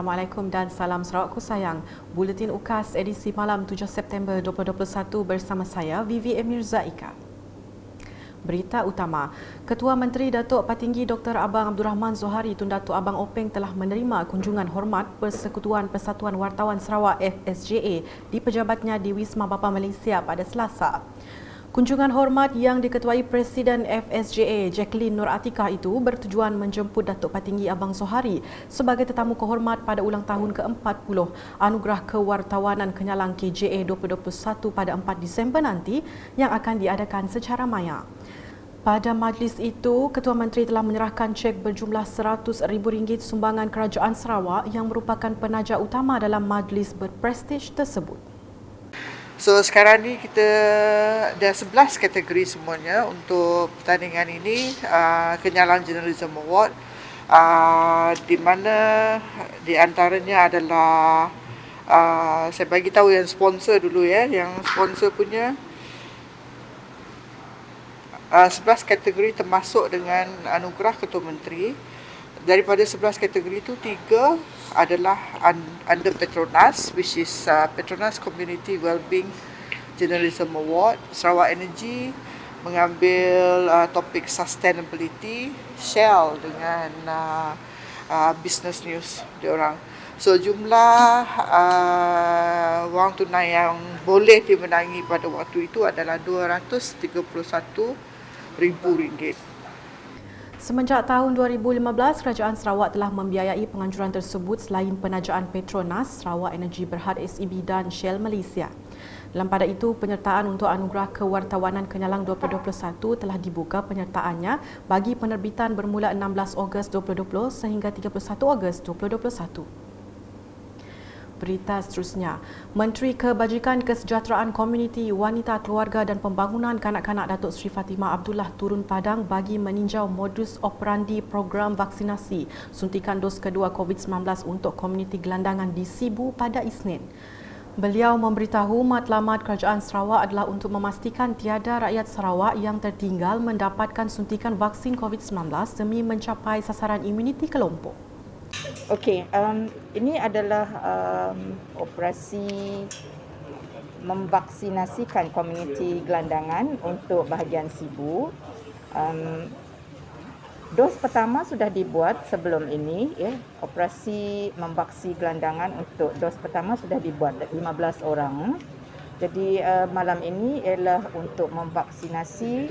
Assalamualaikum dan salam Sarawakku sayang. Buletin UKAS edisi malam 7 September 2021 bersama saya Vivi Emir Zaika. Berita utama, Ketua Menteri Datuk Patinggi Dr. Abang Abdul Rahman Zohari Tun Datuk Abang Openg telah menerima kunjungan hormat Persekutuan Persatuan Wartawan Sarawak FSJA di pejabatnya di Wisma Bapa Malaysia pada Selasa. Kunjungan hormat yang diketuai Presiden FSJA Jacqueline Nur Atikah itu bertujuan menjemput Datuk Patinggi Abang Zohari sebagai tetamu kehormat pada ulang tahun ke-40 Anugerah Kewartawanan Kenyalang KJA 2021 pada 4 Disember nanti yang akan diadakan secara maya. Pada majlis itu, Ketua Menteri telah menyerahkan cek berjumlah RM100,000 sumbangan Kerajaan Sarawak yang merupakan penaja utama dalam majlis berprestij tersebut. So sekarang ni kita ada 11 kategori semuanya untuk pertandingan ini, Kenyalang Journalism Award, di mana di antaranya adalah saya bagi tahu yang sponsor dulu ya, yang sponsor punya 11 kategori termasuk dengan anugerah Ketua Menteri. Daripada 11 kategori itu, 3 adalah under Petronas, which is Petronas Community Wellbeing Journalism Award. Sarawak Energy mengambil topik sustainability, Shell dengan business news diorang. So jumlah wang tunai yang boleh dimenangi pada waktu itu adalah RM231,000. Semenjak tahun 2015, Kerajaan Sarawak telah membiayai penganjuran tersebut selain penajaan Petronas, Sarawak Energy Berhad SEB dan Shell Malaysia. Dalam pada itu, penyertaan untuk Anugerah Kewartawanan Kenyalang 2021 telah dibuka penyertaannya bagi penerbitan bermula 16 Ogos 2020 sehingga 31 Ogos 2021. Berita seterusnya, Menteri Kebajikan Kesejahteraan Komuniti, Wanita, Keluarga dan Pembangunan Kanak-kanak Datuk Seri Fatimah Abdullah turun padang bagi meninjau modus operandi program vaksinasi suntikan dos kedua COVID-19 untuk komuniti gelandangan di Sibu pada Isnin. Beliau memberitahu matlamat Kerajaan Sarawak adalah untuk memastikan tiada rakyat Sarawak yang tertinggal mendapatkan suntikan vaksin COVID-19 demi mencapai sasaran imuniti kelompok. Okey, ini adalah operasi memvaksinasikan komuniti gelandangan untuk bahagian Sibu. Dos pertama sudah dibuat sebelum ini, ya. Operasi memvaksi gelandangan untuk dos pertama sudah dibuat 15 orang. Jadi malam ini ialah untuk memvaksinasi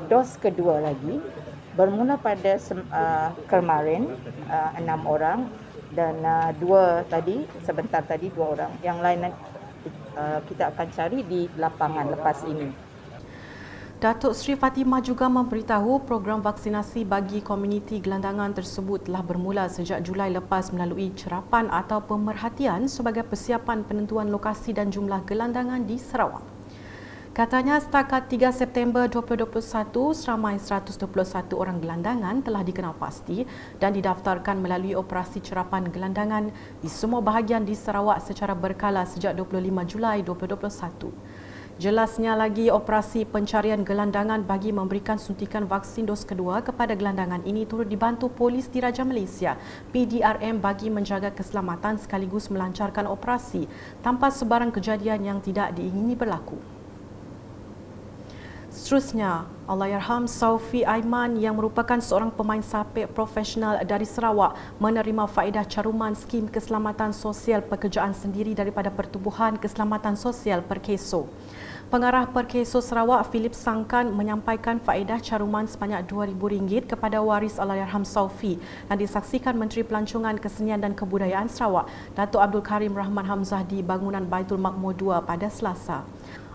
dos kedua lagi. Bermula pada kemarin 6 orang dan sebentar tadi 2 orang. Yang lain kita akan cari di lapangan lepas ini. Datuk Seri Fatimah juga memberitahu program vaksinasi bagi komuniti gelandangan tersebut telah bermula sejak Julai lepas melalui cerapan atau pemerhatian sebagai persiapan penentuan lokasi dan jumlah gelandangan di Sarawak. Katanya setakat 3 September 2021, seramai 121 orang gelandangan telah dikenal pasti dan didaftarkan melalui operasi cerapan gelandangan di semua bahagian di Sarawak secara berkala sejak 25 Julai 2021. Jelasnya lagi, operasi pencarian gelandangan bagi memberikan suntikan vaksin dos kedua kepada gelandangan ini turut dibantu Polis Diraja Malaysia, PDRM, bagi menjaga keselamatan sekaligus melancarkan operasi tanpa sebarang kejadian yang tidak diingini berlaku. Seterusnya, Allahyarham Saufi Aiman yang merupakan seorang pemain sapek profesional dari Sarawak menerima faedah caruman skim keselamatan sosial pekerjaan sendiri daripada Pertubuhan Keselamatan Sosial Perkeso. Pengarah Perkeso Sarawak Philip Sangkan menyampaikan faedah caruman sebanyak RM2,000 kepada waris Allahyarham Saufi dan disaksikan Menteri Pelancongan Kesenian dan Kebudayaan Sarawak, Datuk Abdul Karim Rahman Hamzah di bangunan Baitul Makmur 2 pada Selasa.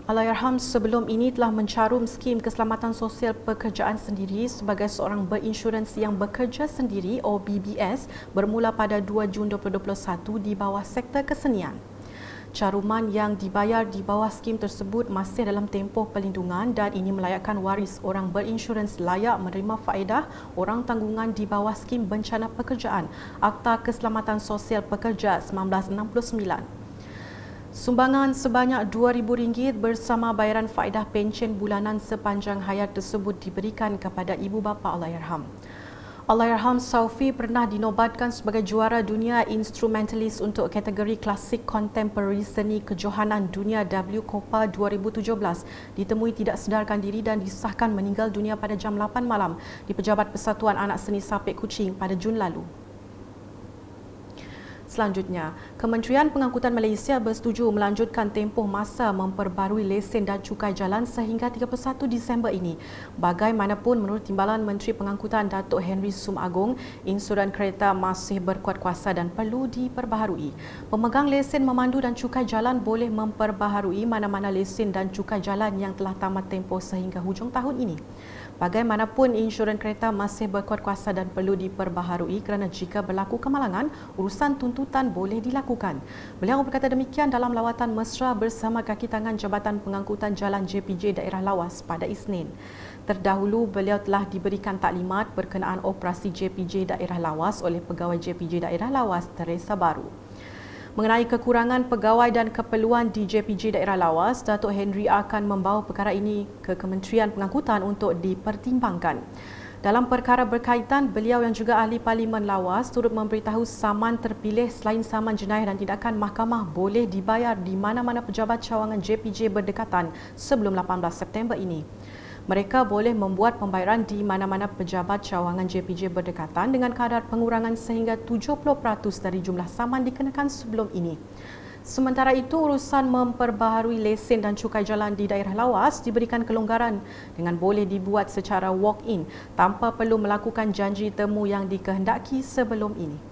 Allahyarham sebelum ini telah mencarum skim keselamatan sosial pekerjaan sendiri sebagai seorang berinsurans yang bekerja sendiri (OBBS) bermula pada 2 Jun 2021 di bawah sektor kesenian. Caruman yang dibayar di bawah skim tersebut masih dalam tempoh perlindungan dan ini melayakkan waris orang berinsurans layak menerima faedah orang tanggungan di bawah skim bencana pekerjaan Akta Keselamatan Sosial Pekerja 1969. Sumbangan sebanyak RM2,000 bersama bayaran faedah pencen bulanan sepanjang hayat tersebut diberikan kepada ibu bapa Allahyarham. Allahyarham Saufi pernah dinobatkan sebagai juara dunia instrumentalist untuk kategori klasik contemporary seni kejohanan dunia WCOPA 2017. Ditemui tidak sedarkan diri dan disahkan meninggal dunia pada jam 8 malam di Pejabat Persatuan Anak Seni Sapek Kuching pada Jun lalu. Selanjutnya, Kementerian Pengangkutan Malaysia bersetuju melanjutkan tempoh masa memperbarui lesen dan cukai jalan sehingga 31 Disember ini. Bagaimanapun, menurut Timbalan Menteri Pengangkutan Datuk Henry Sum Agong, insuran kereta masih berkuat kuasa dan perlu diperbaharui. Pemegang lesen memandu dan cukai jalan boleh memperbaharui mana-mana lesen dan cukai jalan yang telah tamat tempoh sehingga hujung tahun ini. Bagaimanapun, insuran kereta masih berkuat kuasa dan perlu diperbaharui kerana jika berlaku kemalangan, urusan tuntutan boleh dilakukan. Beliau berkata demikian dalam lawatan mesra bersama kaki tangan Jabatan Pengangkutan Jalan JPJ Daerah Lawas pada Isnin. Terdahulu, beliau telah diberikan taklimat berkenaan operasi JPJ Daerah Lawas oleh Pegawai JPJ Daerah Lawas Teresa Baru. Mengenai kekurangan pegawai dan keperluan di JPJ Daerah Lawas, Datuk Henry akan membawa perkara ini ke Kementerian Pengangkutan untuk dipertimbangkan. Dalam perkara berkaitan, beliau yang juga ahli Parlimen Lawas turut memberitahu saman terpilih selain saman jenayah dan tindakan mahkamah boleh dibayar di mana-mana pejabat cawangan JPJ berdekatan sebelum 18 September ini. Mereka boleh membuat pembayaran di mana-mana pejabat cawangan JPJ berdekatan dengan kadar pengurangan sehingga 70% dari jumlah saman dikenakan sebelum ini. Sementara itu, urusan memperbaharui lesen dan cukai jalan di daerah Lawas diberikan kelonggaran dengan boleh dibuat secara walk-in tanpa perlu melakukan janji temu yang dikehendaki sebelum ini.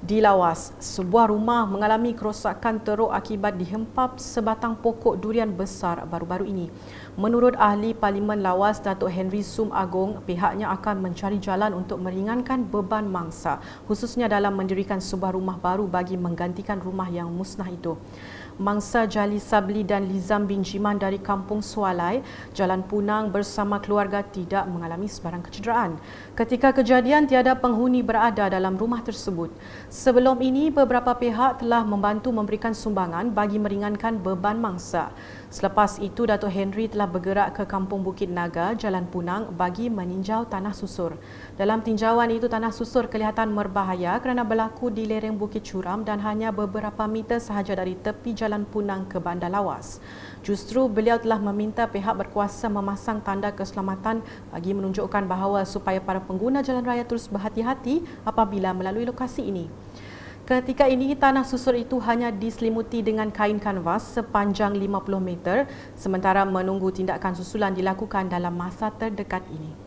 Di Lawas, sebuah rumah mengalami kerosakan teruk akibat dihempap sebatang pokok durian besar baru-baru ini. Menurut ahli Parlimen Lawas, Datuk Henry Sum Agong, pihaknya akan mencari jalan untuk meringankan beban mangsa, khususnya dalam mendirikan sebuah rumah baru bagi menggantikan rumah yang musnah itu. Mangsa Jali Sabli dan Lizam bin Jiman dari Kampung Sualai, Jalan Punang bersama keluarga tidak mengalami sebarang kecederaan. Ketika kejadian, tiada penghuni berada dalam rumah tersebut. Sebelum ini, beberapa pihak telah membantu memberikan sumbangan bagi meringankan beban mangsa. Selepas itu, Datuk Henry telah bergerak ke Kampung Bukit Naga, Jalan Punang bagi meninjau tanah susur. Dalam tinjauan itu, tanah susur kelihatan berbahaya kerana berlaku di lereng Bukit Curam dan hanya beberapa meter sahaja dari tepi Jalan Punang ke Bandar Lawas. Justru beliau telah meminta pihak berkuasa memasang tanda keselamatan bagi menunjukkan bahawa supaya para pengguna jalan raya terus berhati-hati apabila melalui lokasi ini. Ketika ini, tanah susur itu hanya diselimuti dengan kain kanvas sepanjang 50 meter sementara menunggu tindakan susulan dilakukan dalam masa terdekat ini.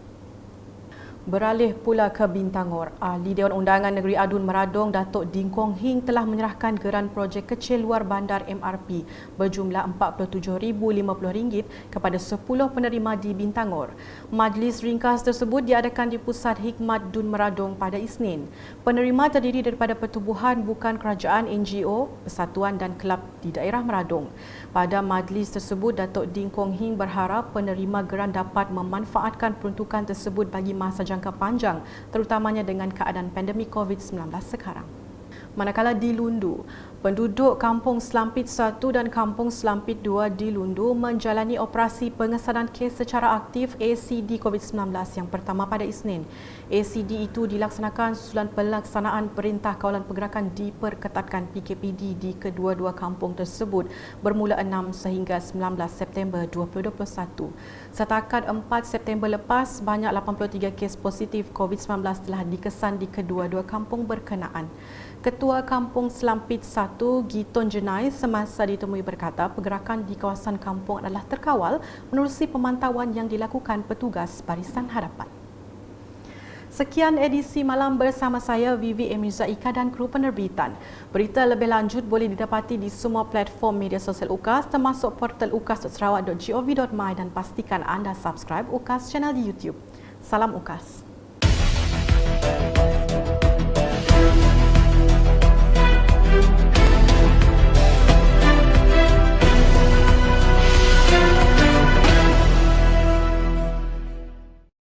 Beralih pula ke Bintangor, Ahli Dewan Undangan Negeri Adun Meradong Datuk Ding Kong Hing telah menyerahkan geran projek kecil luar bandar MRP berjumlah RM47,050 kepada 10 penerima di Bintangor. Majlis ringkas tersebut diadakan di Pusat Hikmat Dun Meradong pada Isnin. Penerima terdiri daripada pertubuhan bukan kerajaan, NGO, persatuan dan kelab di daerah Meradong. Pada majlis tersebut, Datuk Ding Kong Hing berharap penerima geran dapat memanfaatkan peruntukan tersebut bagi masa jangka panjang, terutamanya dengan keadaan pandemik COVID-19 sekarang. Manakala di Lundu, penduduk Kampung Selampit 1 dan Kampung Selampit 2 di Lundu menjalani operasi pengesanan kes secara aktif ACD COVID-19 yang pertama pada Isnin. ACD itu dilaksanakan susulan pelaksanaan Perintah Kawalan Pergerakan diperketatkan PKPD di kedua-dua kampung tersebut bermula 6 sehingga 19 September 2021. Setakat 4 September lepas, banyak 83 kes positif COVID-19 telah dikesan di kedua-dua kampung berkenaan. Ketua Kampung Selampit 1, Giton Jenai, semasa ditemui berkata pergerakan di kawasan kampung adalah terkawal menerusi pemantauan yang dilakukan petugas Barisan Harapan. Sekian edisi malam bersama saya, Vivi Emiza Ika dan kru penerbitan. Berita lebih lanjut boleh didapati di semua platform media sosial UKAS termasuk portal ukas.sarawak.gov.my dan pastikan anda subscribe UKAS channel di YouTube. Salam UKAS.